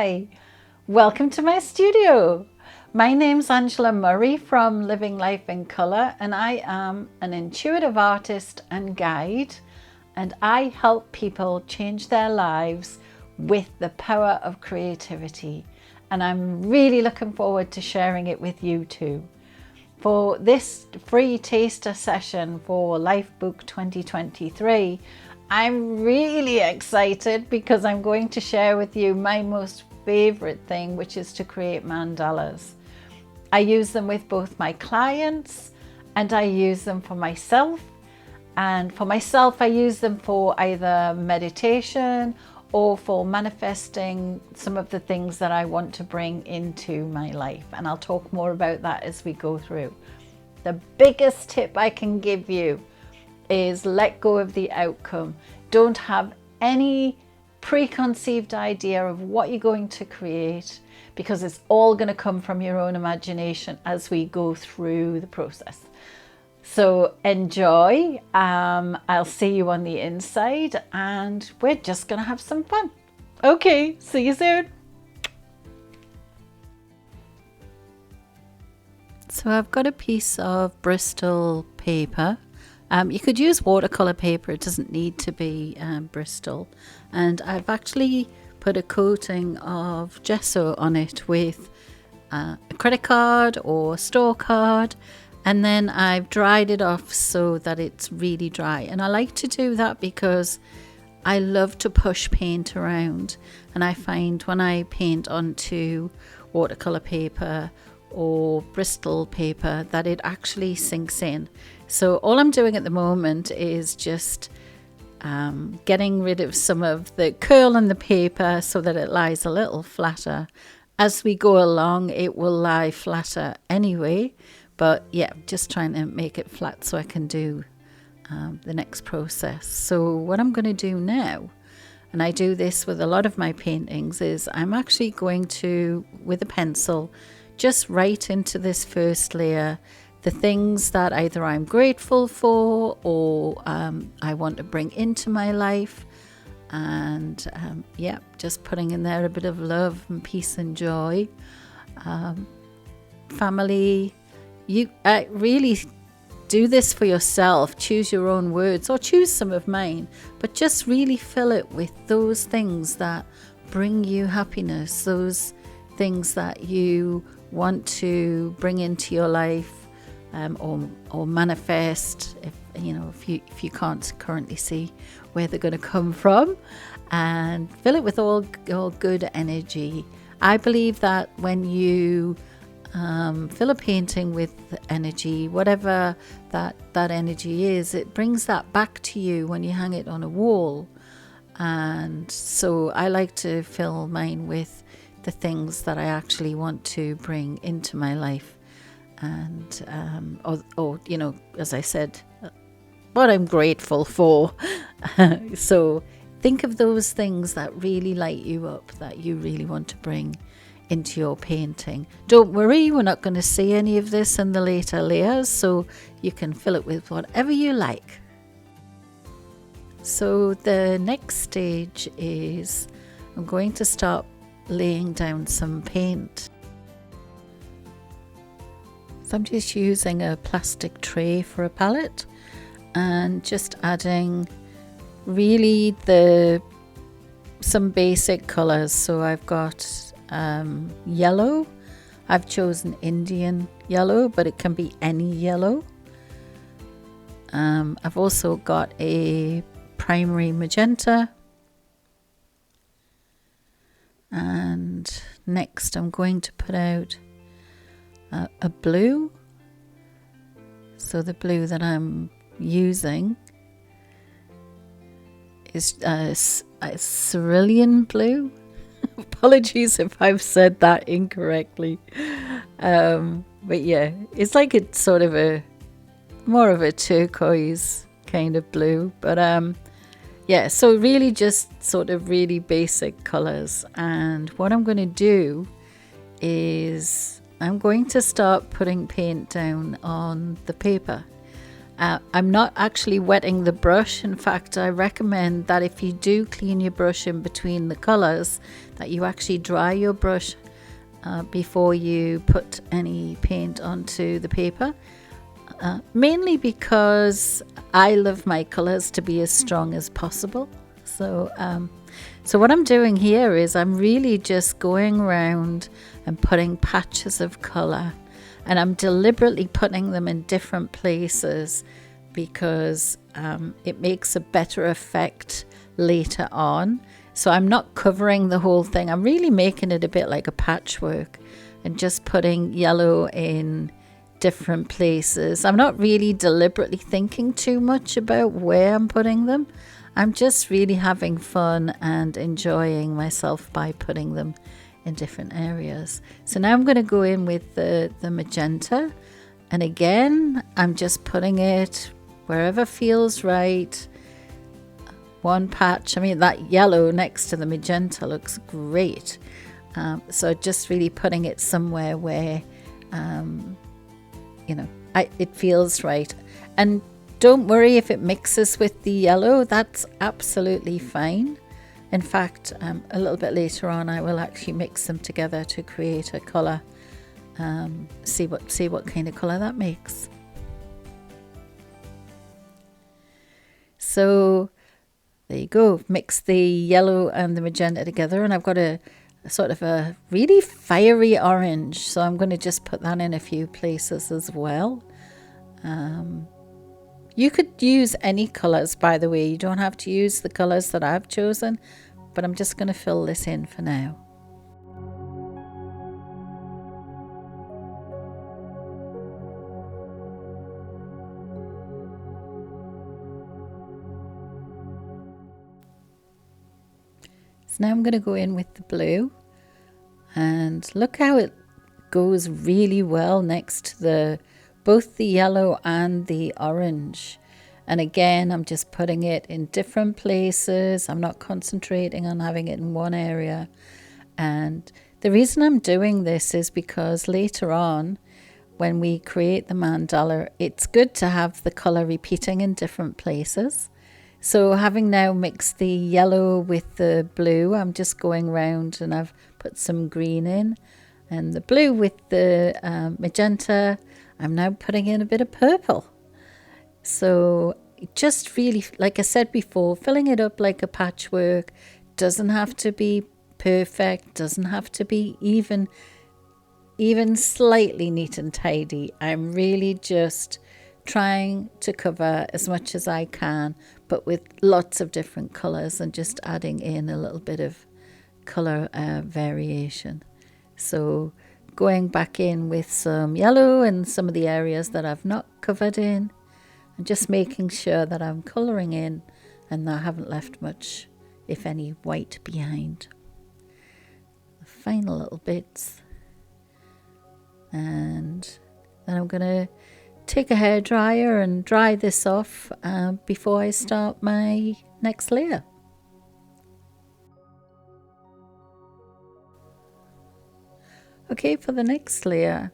Hi, welcome to my studio. My name's Angela Murray from Living Life in Colour, and I am an intuitive artist and guide, and I help people change their lives with the power of creativity. And I'm really looking forward to sharing it with you too. For this free taster session for Lifebook 2023, I'm really excited because I'm going to share with you my most favorite thing, which is to create mandalas. I use them with both my clients and I use them for myself. And for myself, I use them for either meditation or for manifesting some of the things that I want to bring into my life. And I'll talk more about that as we go through. The biggest tip I can give you is let go of the outcome. Don't have any preconceived idea of what you're going to create, because it's all going to come from your own imagination as we go through the process. So enjoy. I'll see you on the inside and we're just going to have some fun. Okay, see you soon. So I've got a piece of Bristol paper. You could use watercolor paper, it doesn't need to be Bristol. And I've actually put a coating of gesso on it with a credit card or store card. And then I've dried it off so that it's really dry. And I like to do that because I love to push paint around. And I find when I paint onto watercolor paper or Bristol paper that it actually sinks in. So all I'm doing at the moment is just getting rid of some of the curl in the paper so that it lies a little flatter. As we go along, it will lie flatter anyway. But yeah, just trying to make it flat so I can do the next process. So what I'm going to do now, and I do this with a lot of my paintings, is I'm actually going to, with a pencil, just write into this first layer the things that either I'm grateful for or I want to bring into my life. And yeah, just putting in there a bit of love and peace and joy. Family. You really do this for yourself. Choose your own words or choose some of mine, but just really fill it with those things that bring you happiness, those things that you want to bring into your life, or manifest if you can't currently see where they're going to come from, and fill it with all good energy. I believe that when you fill a painting with energy, whatever that energy is, it brings that back to you when you hang it on a wall. And so I like to fill mine with the things that I actually want to bring into my life, and or as I said, what I'm grateful for. So think of those things that really light you up, that you really want to bring into your painting. Don't worry, we're not going to see any of this in the later layers, so you can fill it with whatever you like. So the next stage is I'm going to start laying down some paint. So I'm just using a plastic tray for a palette and just adding really some basic colors. So I've got yellow. I've chosen Indian yellow, but it can be any yellow. I've also got a primary magenta, and next I'm going to put out a blue. So the blue that I'm using is a cerulean blue. Apologies if I've said that incorrectly. But yeah, it's like it's sort of more of a turquoise kind of blue. But yeah, so really just sort of really basic colors. And what I'm going to do is I'm going to start putting paint down on the paper. I'm not actually wetting the brush. In fact, I recommend that if you do clean your brush in between the colours, that you actually dry your brush before you put any paint onto the paper. Mainly because I love my colours to be as strong as possible. So what I'm doing here is I'm really just going around and putting patches of colour, and I'm deliberately putting them in different places because it makes a better effect later on. So I'm not covering the whole thing. I'm really making it a bit like a patchwork and just putting yellow in different places. I'm not really deliberately thinking too much about where I'm putting them. I'm just really having fun and enjoying myself by putting them in different areas. So now I'm going to go in with the magenta, and again I'm just putting it wherever feels right. One patch, I mean that yellow next to the magenta looks great, so just really putting it somewhere where it feels right. And don't worry if it mixes with the yellow, that's absolutely fine. In fact, a little bit later on I will actually mix them together to create a colour. See what kind of colour that makes. So there you go, mix the yellow and the magenta together, and I've got a sort of a really fiery orange, so I'm going to just put that in a few places as well. You could use any colours, by the way. You don't have to use the colours that I've chosen, but I'm just going to fill this in for now. So now I'm going to go in with the blue, and look how it goes really well next to both the yellow and the orange. And again, I'm just putting it in different places. I'm not concentrating on having it in one area. And the reason I'm doing this is because later on, when we create the mandala, it's good to have the color repeating in different places. So having now mixed the yellow with the blue, I'm just going around and I've put some green in, and the blue with the magenta, I'm now putting in a bit of purple. So just really, like I said before, filling it up like a patchwork. Doesn't have to be perfect, doesn't have to be even slightly neat and tidy. I'm really just trying to cover as much as I can, but with lots of different colours, and just adding in a little bit of colour variation. So going back in with some yellow in some of the areas that I've not covered in, and just making sure that I'm colouring in and I haven't left much, if any, white behind. The final little bits. And then I'm going to take a hairdryer and dry this off before I start my next layer. Okay, for the next layer,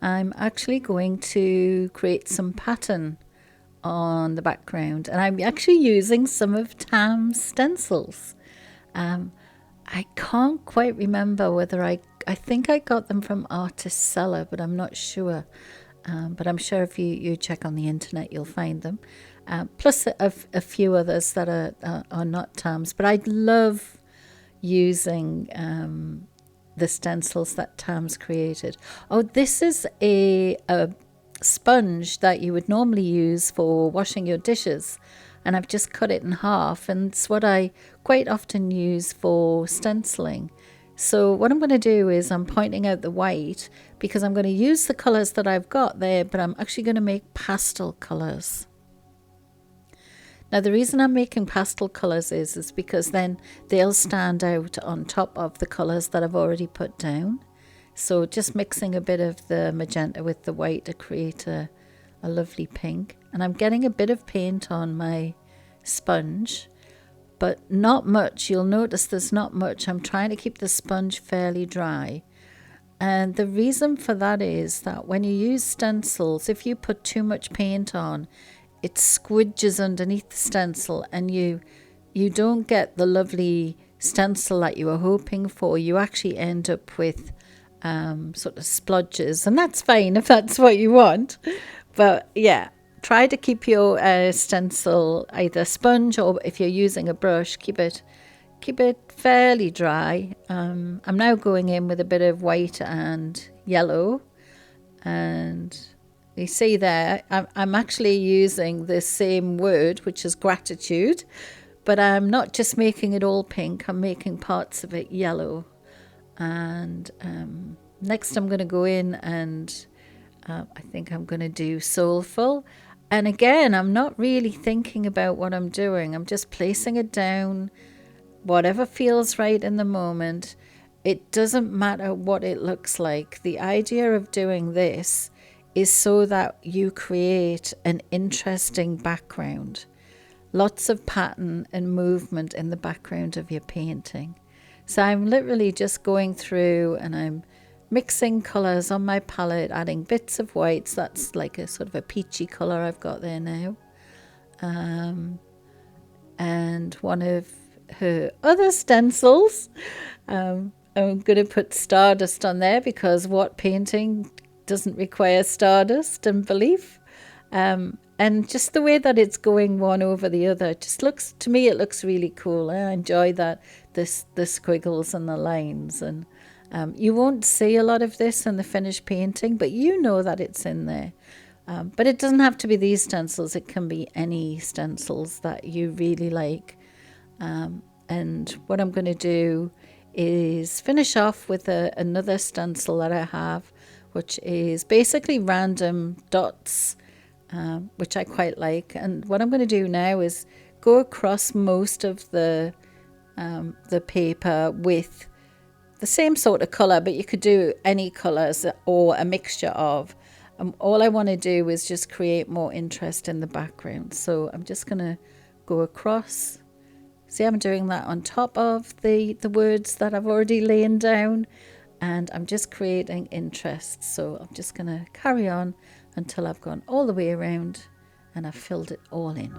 I'm actually going to create some pattern on the background, and I'm actually using some of Tam's stencils. I can't quite remember whether I think I got them from Artist Seller, but I'm not sure. But I'm sure if you check on the internet, you'll find them. Plus a few others that are not Tam's. But I love using the stencils that Tam's created. Oh, this is a sponge that you would normally use for washing your dishes. And I've just cut it in half. And it's what I quite often use for stenciling. So what I'm going to do is I'm pointing out the white because I'm going to use the colours that I've got there, but I'm actually going to make pastel colours. Now the reason I'm making pastel colours is because then they'll stand out on top of the colours that I've already put down. So just mixing a bit of the magenta with the white to create a lovely pink. And I'm getting a bit of paint on my sponge, but not much. You'll notice there's not much. I'm trying to keep the sponge fairly dry. And the reason for that is that when you use stencils, if you put too much paint on, it squidges underneath the stencil, and you don't get the lovely stencil that you were hoping for. You actually end up with sort of splodges, and that's fine if that's what you want. But yeah, try to keep your stencil either sponge, or if you're using a brush, keep it fairly dry. I'm now going in with a bit of white and yellow, and you see there I'm actually using the same word, which is gratitude, but I'm not just making it all pink, I'm making parts of it yellow. And next I'm going to go in and I think I'm going to do soulful. And again, I'm not really thinking about what I'm doing. I'm just placing it down, whatever feels right in the moment. It doesn't matter what it looks like. The idea of doing this is so that you create an interesting background. Lots of pattern and movement in the background of your painting. So I'm literally just going through and I'm mixing colours on my palette, adding bits of whites. That's like a sort of a peachy colour I've got there now. And one of her other stencils, I'm going to put stardust on there, because what painting doesn't require stardust and belief? And just the way that it's going one over the other, just looks, to me, it looks really cool. I enjoy that, the squiggles and the lines. And you won't see a lot of this in the finished painting, but you know that it's in there. But it doesn't have to be these stencils. It can be any stencils that you really like. And what I'm going to do is finish off with another stencil that I have, which is basically random dots, which I quite like. And what I'm going to do now is go across most of the paper with the same sort of colour, but you could do any colours or a mixture of. All I want to do is just create more interest in the background. So I'm just going to go across. See, I'm doing that on top of the words that I've already laid down, and I'm just creating interest. So I'm just going to carry on until I've gone all the way around and I've filled it all in.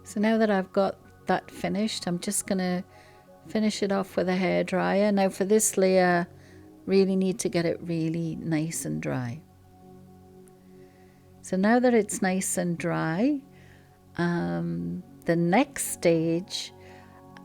So now that I've got that finished, I'm just going to finish it off with a hairdryer. Now for this layer, really need to get it really nice and dry. So now that it's nice and dry, the next stage,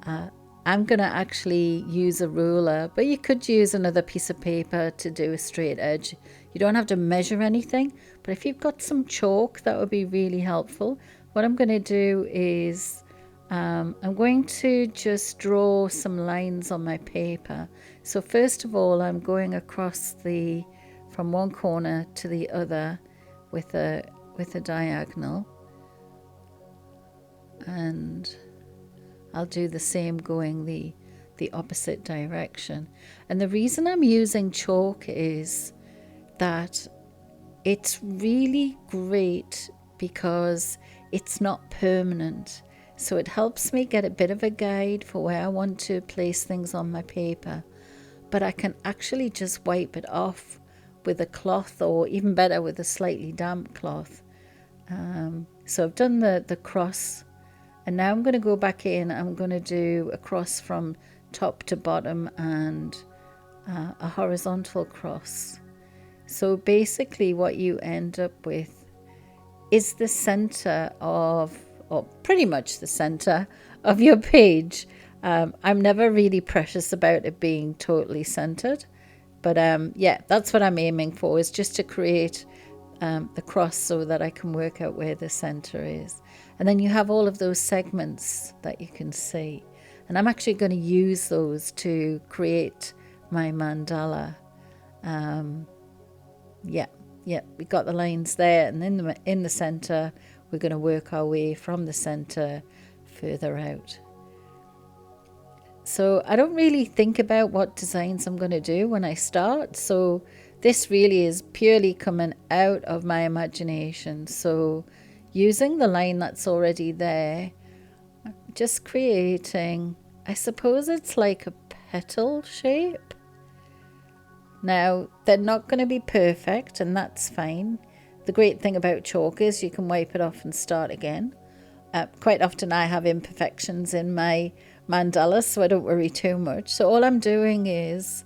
I'm going to actually use a ruler, but you could use another piece of paper to do a straight edge. You don't have to measure anything, but if you've got some chalk, that would be really helpful. What I'm going to do is I'm going to just draw some lines on my paper. So first of all, I'm going across from one corner to the other with a diagonal, and I'll do the same going the opposite direction. And the reason I'm using chalk is that it's really great because it's not permanent. So it helps me get a bit of a guide for where I want to place things on my paper. But I can actually just wipe it off with a cloth, or even better with a slightly damp cloth. So I've done the cross, and now I'm going to go back in. I'm going to do a cross from top to bottom and a horizontal cross. So basically what you end up with is the center of, or pretty much the center of your page. I'm never really precious about it being totally centered, but yeah, that's what I'm aiming for, is just to create the cross so that I can work out where the center is. And then you have all of those segments that you can see. And I'm actually going to use those to create my mandala. Yeah, we got the lines there, and in the center, we're going to work our way from the center further out. So I don't really think about what designs I'm going to do when I start. So this really is purely coming out of my imagination. So using the line that's already there, just creating, I suppose it's like a petal shape. Now, they're not going to be perfect, and that's fine. The great thing about chalk is you can wipe it off and start again. Quite often I have imperfections in my mandala, so I don't worry too much. So all I'm doing is,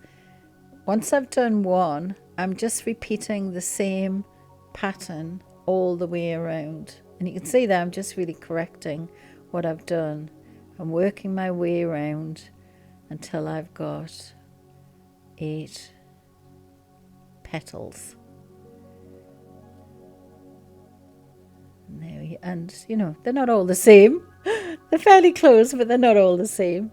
once I've done one, I'm just repeating the same pattern all the way around. And you can see that I'm just really correcting what I've done. I'm working my way around until I've got 8 petals. And you know, they're not all the same. They're fairly close, but they're not all the same.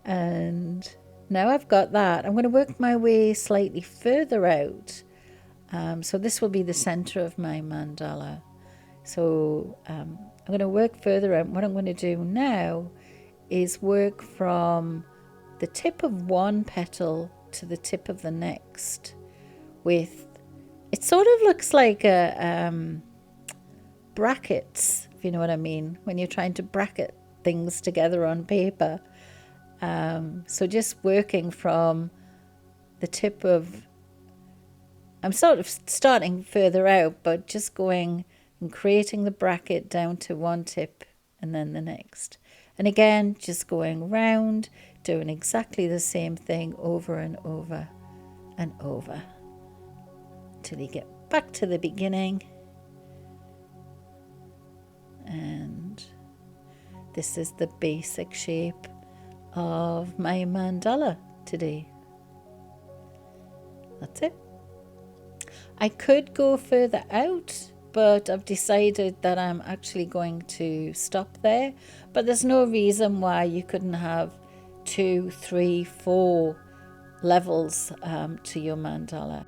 And now I've got that, I'm going to work my way slightly further out. So this will be the center of my mandala. So I'm going to work further out. What I'm going to do now is work from the tip of one petal to the tip of the next with, it sort of looks like a brackets, if you know what I mean, when you're trying to bracket things together on paper. So just working from the tip of, I'm sort of starting further out, but just going and creating the bracket down to one tip and then the next. And again, just going round, doing exactly the same thing over and over and over till you get back to the beginning. And this is the basic shape of my mandala today. That's it. I could go further out, but I've decided that I'm actually going to stop there. But there's no reason why you couldn't have 2, 3, 4 levels to your mandala.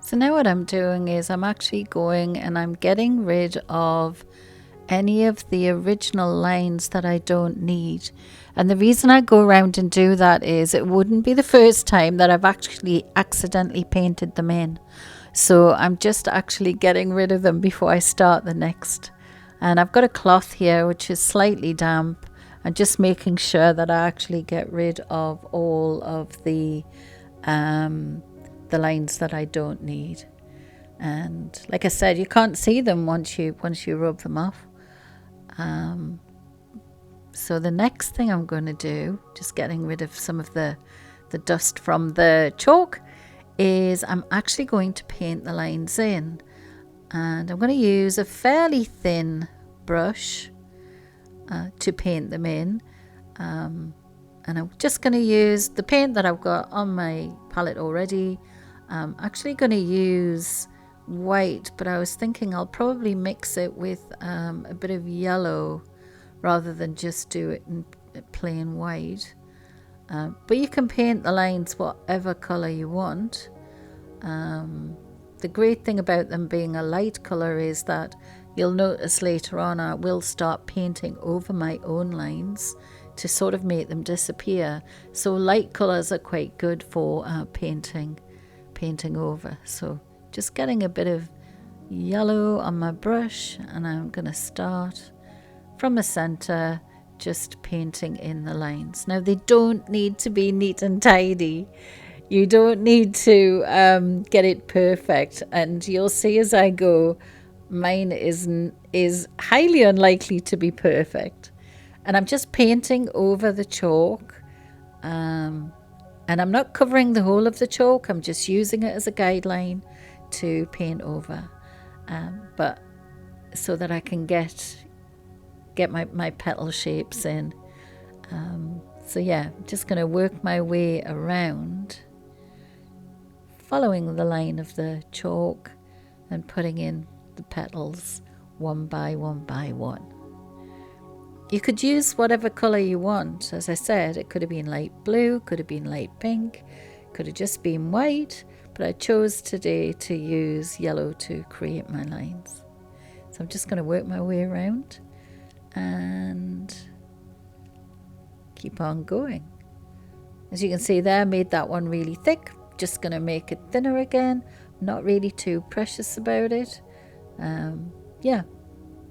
So now what I'm doing is I'm actually going and I'm getting rid of any of the original lines that I don't need. And the reason I go around and do that is it wouldn't be the first time that I've actually accidentally painted them in. So I'm just actually getting rid of them before I start the next. And I've got a cloth here which is slightly damp, and just making sure that I actually get rid of all of the lines that I don't need. And like I said, you can't see them once you rub them off. So the next thing I'm going to do, just getting rid of some of the dust from the chalk, is I'm actually going to paint the lines in. And I'm going to use a fairly thin brush to paint them in. And I'm just going to use the paint that I've got on my palette already. I'm actually going to use white, but I was thinking I'll probably mix it with a bit of yellow rather than just do it in plain white. But you can paint the lines whatever color you want. The great thing about them being a light color is that you'll notice later on I will start painting over my own lines to sort of make them disappear. So light colors are quite good for painting over. So just getting a bit of yellow on my brush, and I'm going to start from the center, just painting in the lines. Now they don't need to be neat and tidy. You don't need to get it perfect, and you'll see as I go, mine is highly unlikely to be perfect. And I'm just painting over the chalk, and I'm not covering the whole of the chalk. I'm just using it as a guideline to paint over, but so that I can get my petal shapes in. So yeah, I'm just going to work my way around, following the line of the chalk and putting in the petals one by one. You could use whatever colour you want. As I said, it could have been light blue, could have been light pink, could have just been white, but I chose today to use yellow to create my lines. So I'm just going to work my way around and keep on going. As you can see there, I made that one really thick. just going to make it thinner again. Not really too precious about it. Yeah,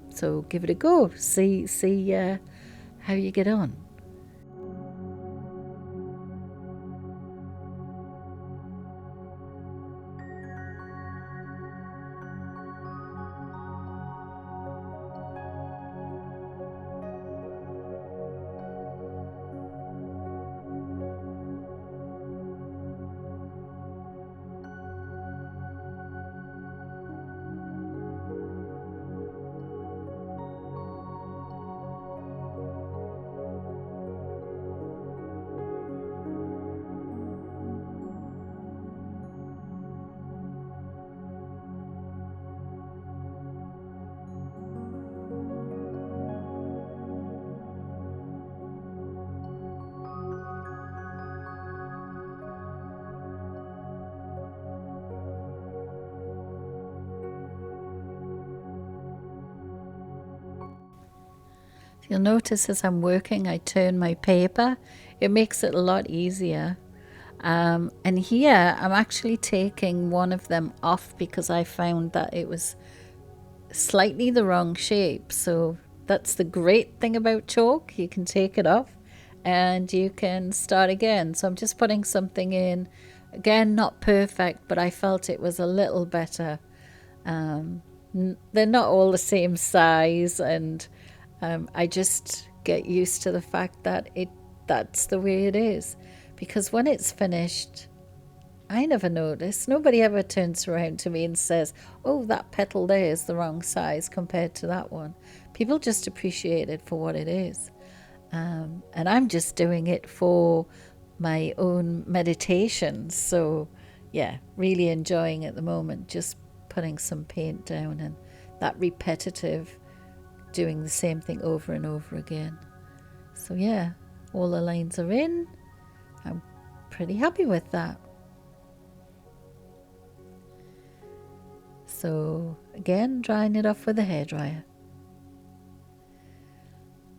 so give it a go. See how you get on. You'll notice as I'm working, I turn my paper. It makes it a lot easier. And here I'm actually taking one of them off because I found that it was slightly the wrong shape. So that's the great thing about chalk. You can take it off and you can start again. So I'm just putting something in. Again, not perfect, but I felt it was a little better. They're not all the same size, and I just get used to the fact that that's the way it is. Because when it's finished, I never notice. Nobody ever turns around to me and says, oh, that petal there is the wrong size compared to that one. People just appreciate it for what it is. And I'm just doing it for my own meditation. So, yeah, really enjoying it at the moment, just putting some paint down and that repetitive, doing the same thing over and over again. So, yeah, all the lines are in. I'm pretty happy with that. So again, drying it off with a hairdryer.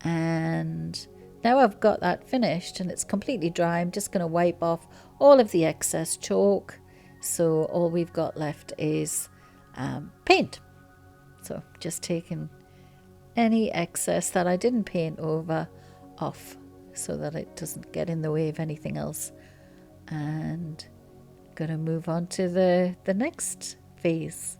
And now I've got that finished and it's completely dry. I'm just going to wipe off all of the excess chalk. So all we've got left is paint. So just taking any excess that I didn't paint over off so that it doesn't get in the way of anything else. And going to move on to the next phase.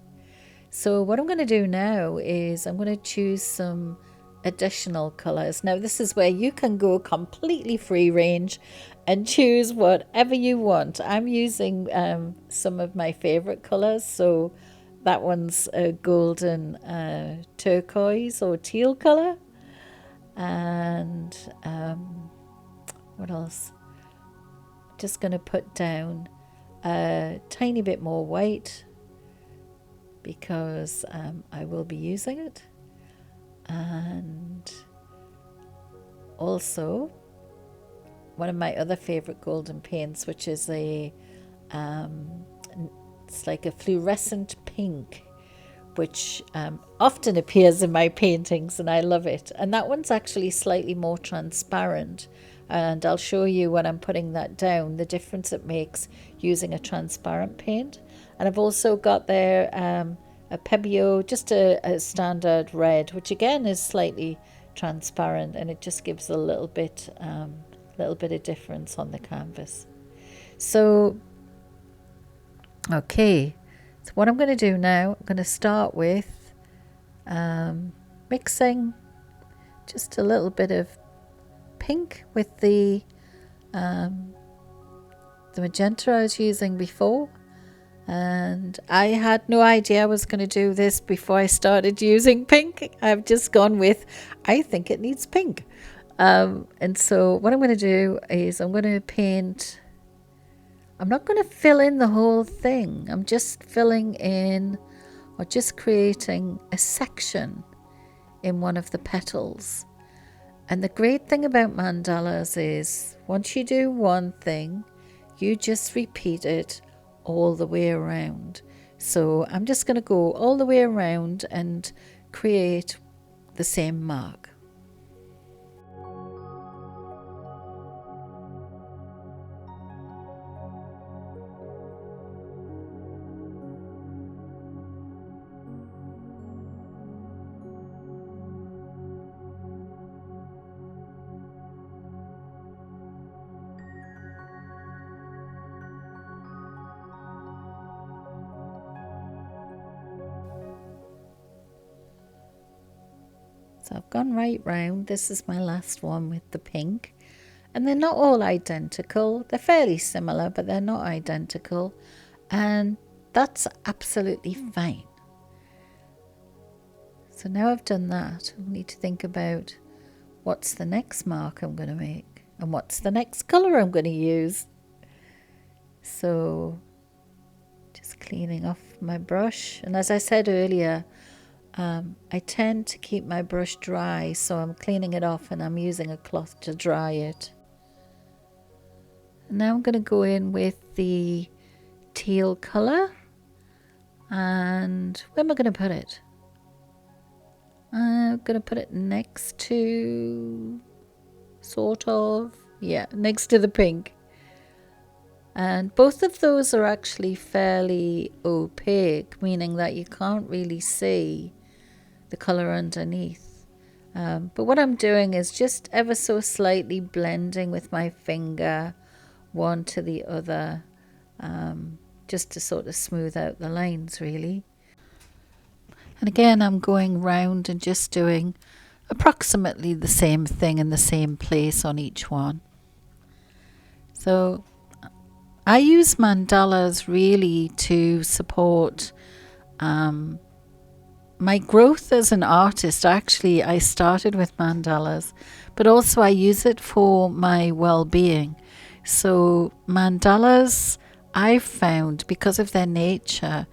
So what I'm going to do now is I'm going to choose some additional colors. Now this is where you can go completely free range and choose whatever you want. I'm using some of my favorite colors. So that one's a golden turquoise or teal color. And what else? Just going to put down a tiny bit more white because I will be using it. And also one of my other favorite golden paints, which is it's like a fluorescent pink, which often appears in my paintings, and I love it. And that one's actually slightly more transparent, and I'll show you when I'm putting that down the difference it makes using a transparent paint. And I've also got there a Pebeo, just a standard red, which again is slightly transparent, and it just gives a little bit of difference on the canvas. So okay, so what I'm going to do now, I'm going to start with mixing just a little bit of pink with the magenta I was using before. And I had no idea I was going to do this before I started using pink. I've just gone with, I think it needs pink. And so what I'm going to do is I'm going to paint. I'm not going to fill in the whole thing. I'm just filling in or just creating a section in one of the petals. And the great thing about mandalas is once you do one thing, you just repeat it all the way around. So I'm just going to go all the way around and create the same mark. So I've gone right round. This is my last one with the pink. And they're not all identical. They're fairly similar, but they're not identical. And that's absolutely fine. So now I've done that, I need to think about what's the next mark I'm going to make and what's the next colour I'm going to use. So just cleaning off my brush. And as I said earlier, I tend to keep my brush dry, so I'm cleaning it off and I'm using a cloth to dry it. And now I'm going to go in with the teal colour. And where am I going to put it? I'm going to put it next to, next to the pink. And both of those are actually fairly opaque, meaning that you can't really see the colour underneath. But what I'm doing is just ever so slightly blending with my finger one to the other, just to sort of smooth out the lines really. And again, I'm going round and just doing approximately the same thing in the same place on each one. So I use mandalas really to support my growth as an artist. Actually, I started with mandalas, but also I use it for my well-being. So mandalas, I've found, because of their nature,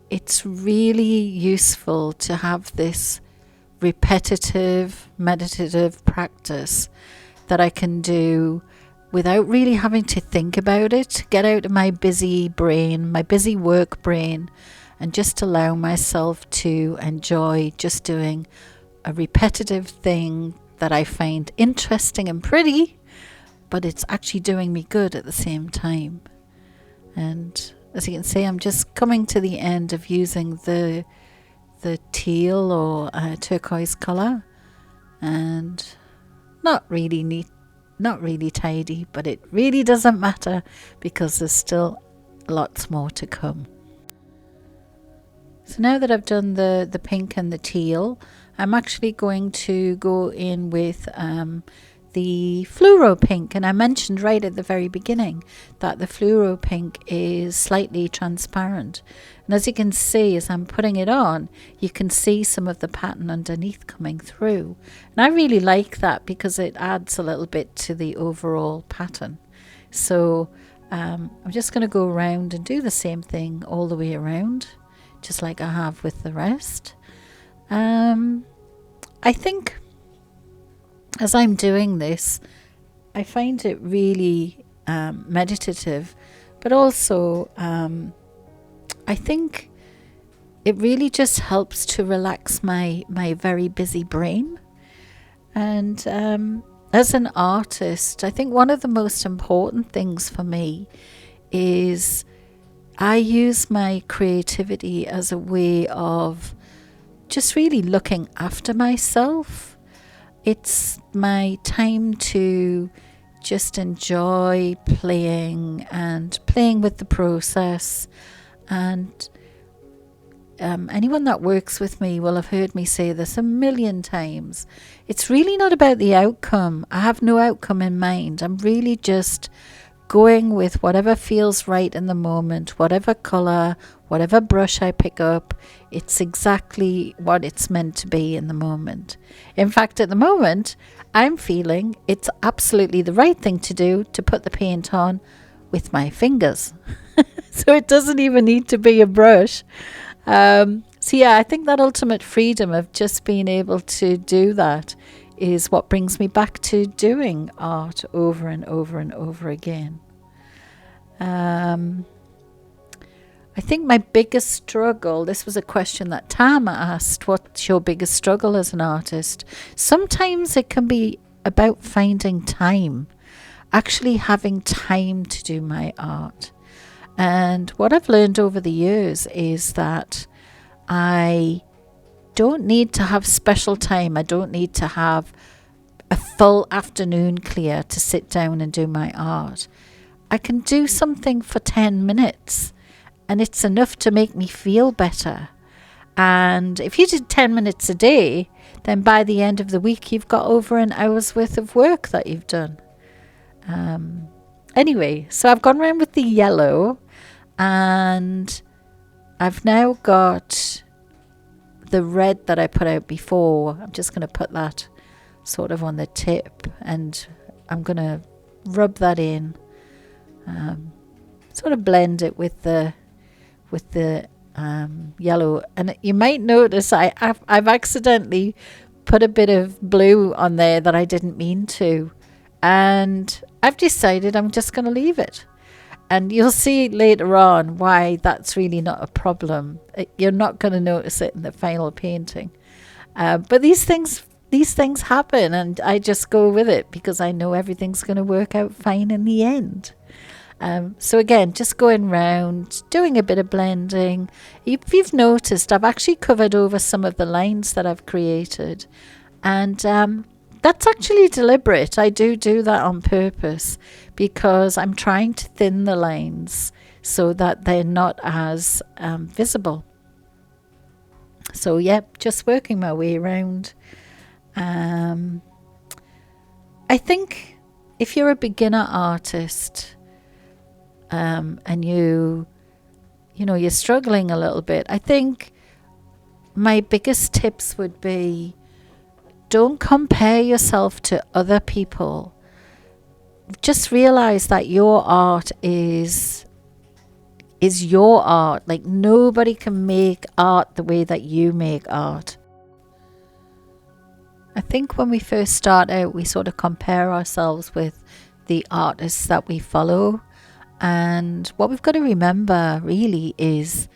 it's really useful to have this repetitive, meditative practice that I can do without really having to think about it, get out of my busy brain, my busy work brain, and just allow myself to enjoy just doing a repetitive thing that I find interesting and pretty, but it's actually doing me good at the same time. And as you can see, I'm just coming to the end of using the teal or turquoise colour, and not really neat, not really tidy, but it really doesn't matter because there's still lots more to come. So now that I've done the pink and the teal, I'm actually going to go in with the fluoro pink. And I mentioned right at the very beginning that the fluoro pink is slightly transparent. And as you can see, as I'm putting it on, you can see some of the pattern underneath coming through. And I really like that because it adds a little bit to the overall pattern. So I'm just going to go around and do the same thing all the way around, just like I have with the rest. I think as I'm doing this, I find it really meditative, but also I think it really just helps to relax my very busy brain. And as an artist, I think one of the most important things for me is I use my creativity as a way of just really looking after myself. It's my time to just enjoy playing with the process. And anyone that works with me will have heard me say this a million times. It's really not about the outcome. I have no outcome in mind. I'm really just going with whatever feels right in the moment, whatever colour, whatever brush I pick up. It's exactly what it's meant to be in the moment. In fact, at the moment, I'm feeling it's absolutely the right thing to do to put the paint on with my fingers. So it doesn't even need to be a brush. So yeah, I think that ultimate freedom of just being able to do that is what brings me back to doing art over and over and over again. I think my biggest struggle, this was a question that Tama asked, what's your biggest struggle as an artist? Sometimes it can be about finding time, actually having time to do my art. And what I've learned over the years is that I don't need to have special time. I don't need to have a full afternoon clear to sit down and do my art. I can do something for 10 minutes and it's enough to make me feel better. And if you did 10 minutes a day, then by the end of the week, you've got over an hour's worth of work that you've done. Anyway, so I've gone around with the yellow, and I've now got the red that I put out before. I'm just going to put that sort of on the tip, and I'm going to rub that in, sort of blend it with the yellow. And you might notice I've accidentally put a bit of blue on there that I didn't mean to, and I've decided I'm just going to leave it. And you'll see later on why that's really not a problem. You're not going to notice it in the final painting. But these things happen, and I just go with it because I know everything's going to work out fine in the end. So again, just going round, doing a bit of blending. If you've noticed, I've actually covered over some of the lines that I've created. And that's actually deliberate. I do that on purpose because I'm trying to thin the lines so that they're not as visible. So yep, just working my way around. I think if you're a beginner artist and you're struggling a little bit, I think my biggest tips would be, don't compare yourself to other people. Just realize that your art is your art. Like, nobody can make art the way that you make art. I think when we first start out, we sort of compare ourselves with the artists that we follow. And what we've got to remember really is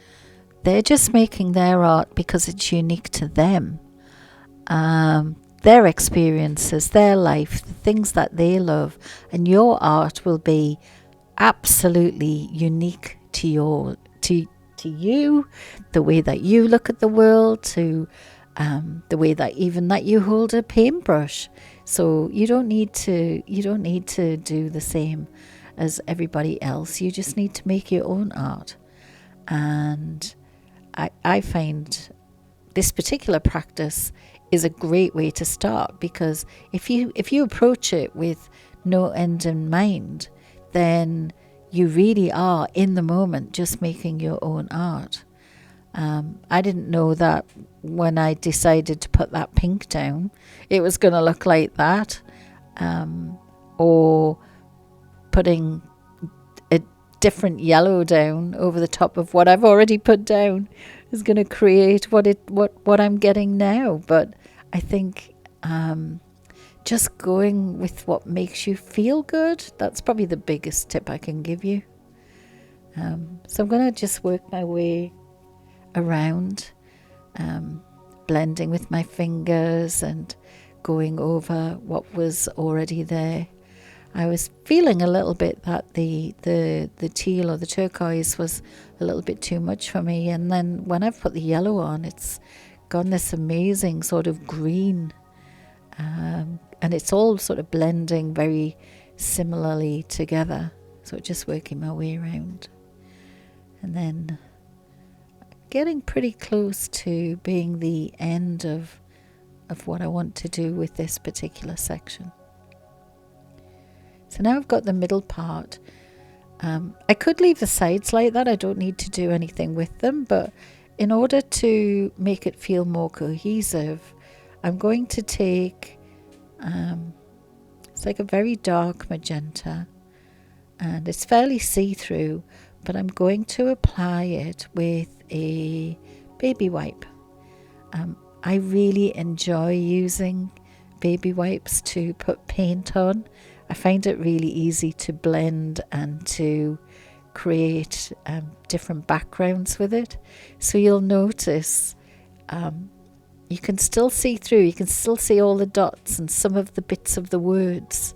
they're just making their art because it's unique to them. Their experiences, their life, the things that they love, and your art will be absolutely unique to you, the way that you look at the world, to the way that you hold a paintbrush. So you don't need to do the same as everybody else. You just need to make your own art. And I find this particular practice is a great way to start, because if you approach it with no end in mind, then you really are in the moment just making your own art. I didn't know that when I decided to put that pink down, it was going to look like that, or putting a different yellow down over the top of what I've already put down is going to create what I'm getting now. But I think just going with what makes you feel good, that's probably the biggest tip I can give you. So I'm going to just work my way around, blending with my fingers and going over what was already there. I was feeling a little bit that the teal or the turquoise was a little bit too much for me, and then when I've put the yellow on, it's gone this amazing sort of green, and it's all sort of blending very similarly together. So just working my way around, and then getting pretty close to being the end of what I want to do with this particular section. So now I've got the middle part. I could leave the sides like that. I don't need to do anything with them, but in order to make it feel more cohesive, I'm going to take, it's like a very dark magenta, and it's fairly see-through, but I'm going to apply it with a baby wipe. I really enjoy using baby wipes to put paint on. I find it really easy to blend and to create different backgrounds with it. So you'll notice you can still see through, you can still see all the dots and some of the bits of the words.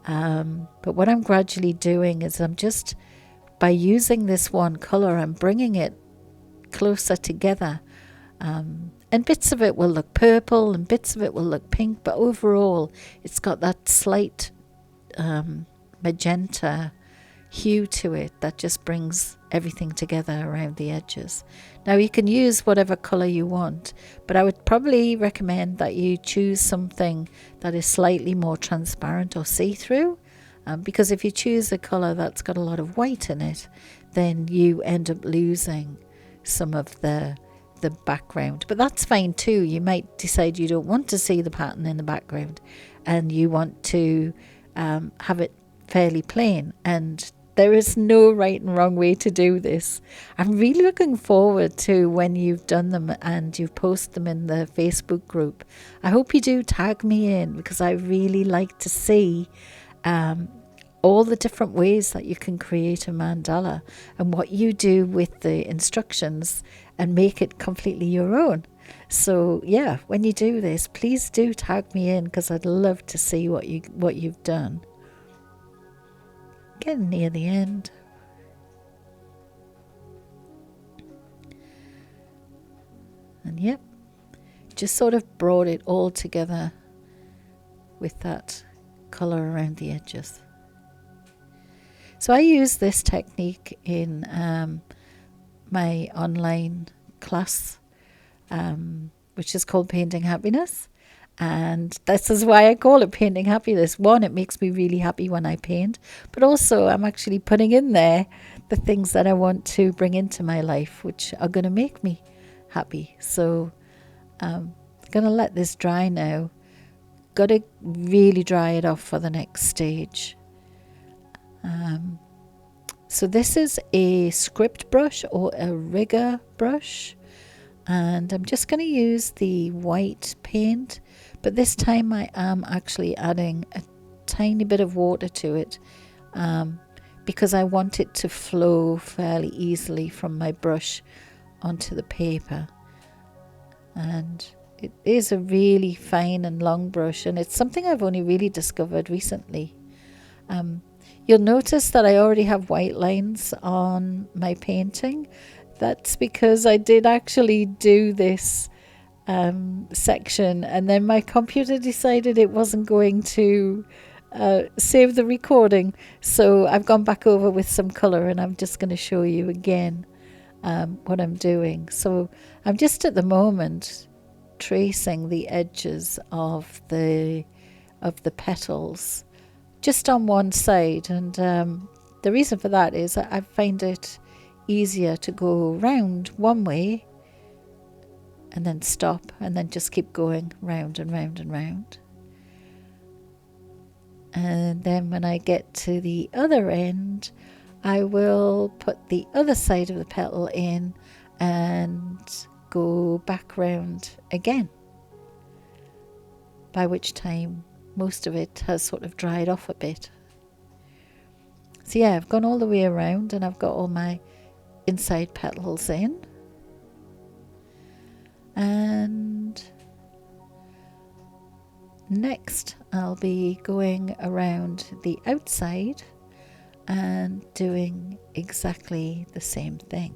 But what I'm gradually doing is I'm just, by using this one colour, I'm bringing it closer together. And bits of it will look purple and bits of it will look pink, but overall it's got that slight magenta hue to it that just brings everything together around the edges. Now you can use whatever colour you want, but I would probably recommend that you choose something that is slightly more transparent or see-through, because if you choose a colour that's got a lot of white in it, then you end up losing some of the background. But that's fine too. You might decide you don't want to see the pattern in the background and you want to have it fairly plain, and there is no right and wrong way to do this. I'm really looking forward to when you've done them and you've posted them in the Facebook group. I hope you do tag me in, because I really like to see all the different ways that you can create a mandala and what you do with the instructions and make it completely your own. So yeah, when you do this, please do tag me in, because I'd love to see what you've done. Getting near the end. And yep, just sort of brought it all together with that colour around the edges. So I use this technique in my online class, which is called Painting Happiness. And this is why I call it Painting Happiness. One, it makes me really happy when I paint, but also I'm actually putting in there the things that I want to bring into my life, which are going to make me happy. So I'm going to let this dry now. Got to really dry it off for the next stage. So this is a script brush or a rigger brush, and I'm just going to use the white paint, but this time I am actually adding a tiny bit of water to it, because I want it to flow fairly easily from my brush onto the paper. And it is a really fine and long brush, and it's something I've only really discovered recently. You'll notice that I already have white lines on my painting. That's because I did actually do this section, and then my computer decided it wasn't going to save the recording. So I've gone back over with some colour, and I'm just going to show you again what I'm doing. So I'm just at the moment tracing the edges of the petals just on one side, and the reason for that is I find it easier to go round one way and then stop and then just keep going round and round and round. And then when I get to the other end, I will put the other side of the petal in and go back round again, by which time most of it has sort of dried off a bit. So yeah, I've gone all the way around and I've got all my inside petals in. And next I'll be going around the outside and doing exactly the same thing.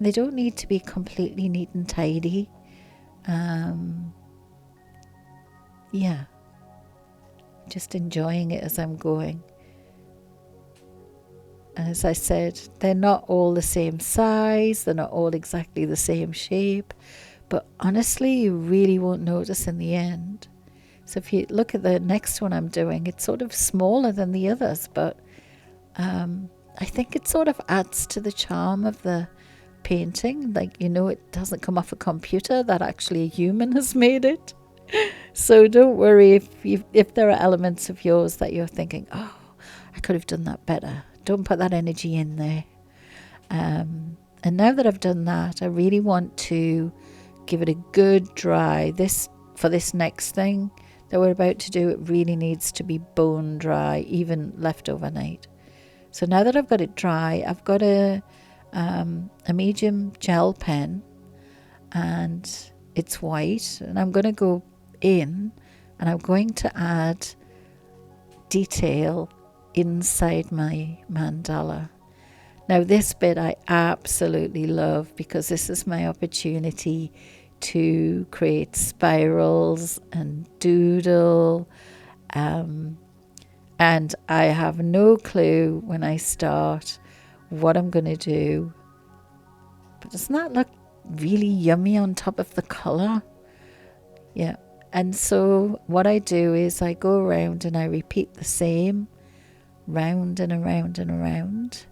They don't need to be completely neat and tidy. Yeah, just enjoying it as I'm going. And as I said, they're not all the same size, they're not all exactly the same shape, but honestly, you really won't notice in the end. So if you look at the next one I'm doing, it's sort of smaller than the others, but I think it sort of adds to the charm of the painting. Like, you know, it doesn't come off a computer, that actually a human has made it. So don't worry if there are elements of yours that you're thinking, oh, I could have done that better. Don't put that energy in there. And now that I've done that, I really want to give it a good dry. For this next thing that we're about to do, it really needs to be bone dry, even left overnight. So now that I've got it dry, I've got a medium gel pen, and it's white, and I'm going to go in and I'm going to add detail inside my mandala. Now this bit I absolutely love, because this is my opportunity to create spirals and doodle. I and I have no clue when I start what I'm going to do. But doesn't that look really yummy on top of the colour? Yeah. And so what I do is I go around and I repeat the same round and around and around.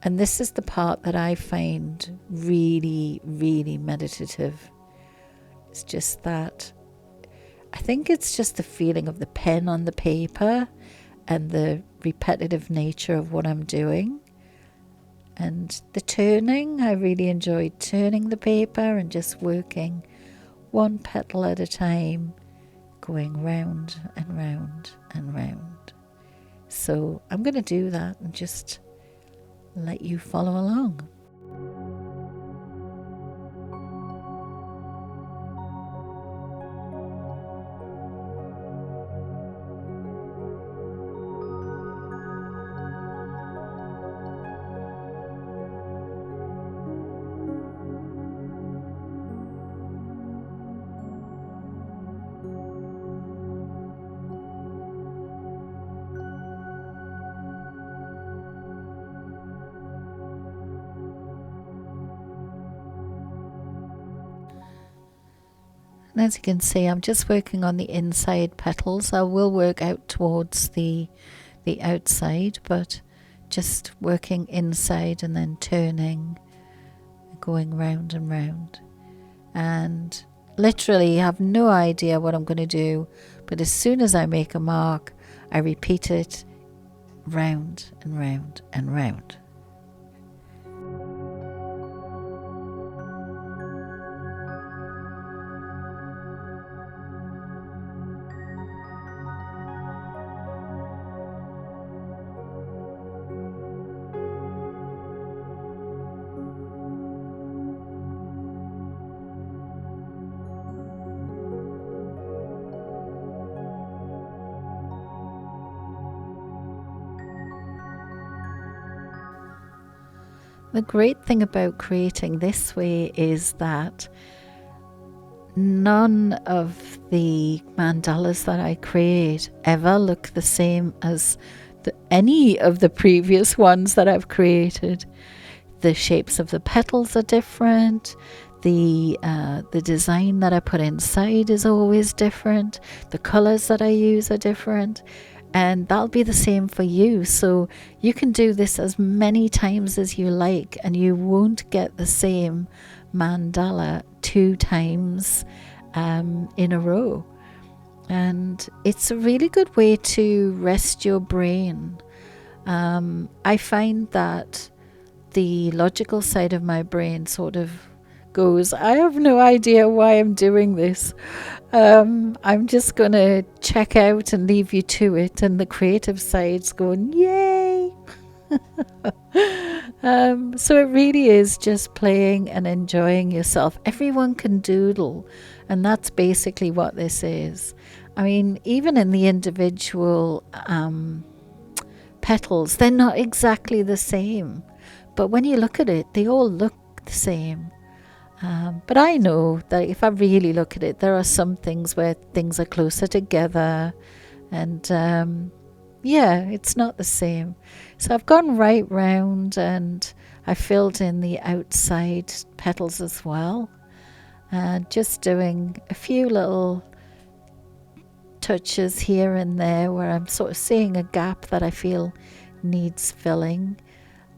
And this is the part that I find really, really meditative. It's just that, I think it's just the feeling of the pen on the paper and the repetitive nature of what I'm doing. And the turning, I really enjoyed turning the paper and just working one petal at a time, going round and round and round. So I'm going to do that and just let you follow along. And as you can see, I'm just working on the inside petals. I will work out towards the outside, but just working inside and then turning, going round and round. And literally have no idea what I'm going to do, but as soon as I make a mark, I repeat it round and round and round. The great thing about creating this way is that none of the mandalas that I create ever look the same as any of the previous ones that I've created. The shapes of the petals are different. The design that I put inside is always different. The colors that I use are different. And that'll be the same for you. So you can do this as many times as you like, and you won't get the same mandala 2 times in a row. And it's a really good way to rest your brain. I find that the logical side of my brain sort of goes, I have no idea why I'm doing this. I'm just going to check out and leave you to it. And the creative side's going, yay! So it really is just playing and enjoying yourself. Everyone can doodle, and that's basically what this is. I mean, even in the individual petals, they're not exactly the same. But when you look at it, they all look the same. But I know that if I really look at it, there are some things where things are closer together, and yeah, it's not the same. So I've gone right round and I filled in the outside petals as well, just doing a few little touches here and there where I'm sort of seeing a gap that I feel needs filling,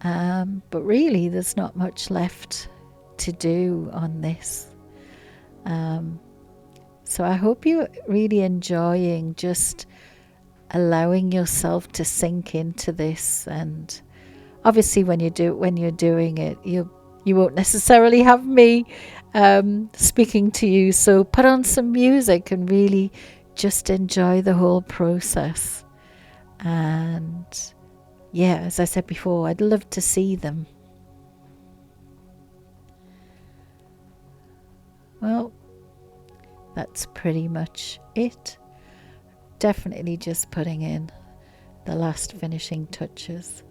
but really there's not much left to do on this. So I hope you're really enjoying just allowing yourself to sink into this. And obviously when you're doing it, you won't necessarily have me speaking to you, so put on some music and really just enjoy the whole process. And yeah, as I said before, I'd love to see them. Well, that's pretty much it. Definitely just putting in the last finishing touches.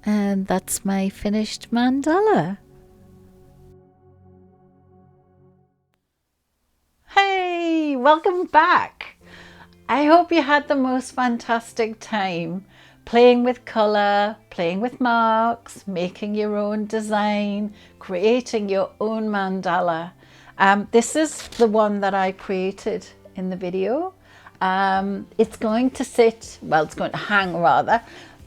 And that's my finished mandala. Hey, welcome back. I hope you had the most fantastic time playing with colour, playing with marks, making your own design, creating your own mandala. This is the one that I created in the video. It's going to sit, well, it's going to hang rather,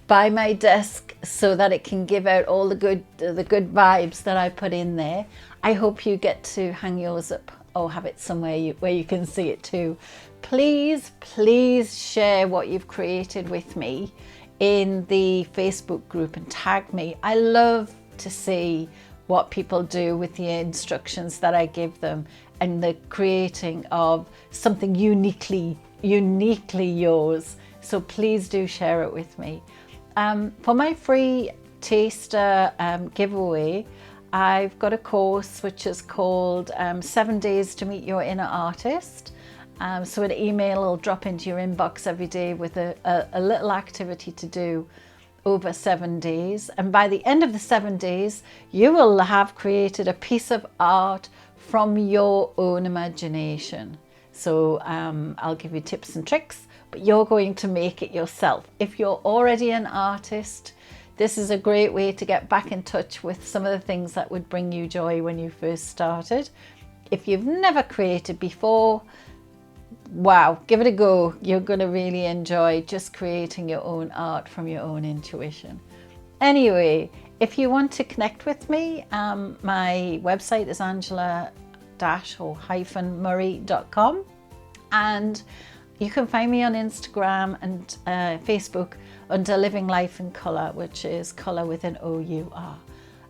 by my desk so that it can give out all the good vibes that I put in there. I hope you get to hang yours up or have it somewhere where you can see it too. Please share what you've created with me in the Facebook group and tag me. I love to see what people do with the instructions that I give them and the creating of something uniquely yours. So please do share it with me. For my free taster giveaway, I've got a course which is called 7 Days to Meet Your Inner Artist. So an email will drop into your inbox every day with a little activity to do over 7 days. And by the end of the 7 days, you will have created a piece of art from your own imagination. So I'll give you tips and tricks, but you're going to make it yourself. If you're already an artist, this is a great way to get back in touch with some of the things that would bring you joy when you first started. If you've never created before, wow, give it a go. You're going to really enjoy just creating your own art from your own intuition. Anyway, if you want to connect with me, my website is angela-murray.com, and you can find me on Instagram and Facebook under Living Life in Colour, which is colour with an O-U-R.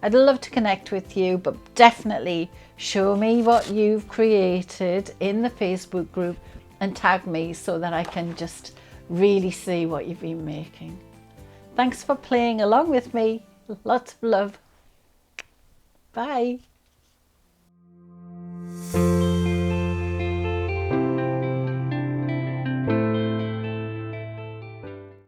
I'd love to connect with you, but definitely show me what you've created in the Facebook group and tag me so that I can just really see what you've been making. Thanks for playing along with me. Lots of love. Bye.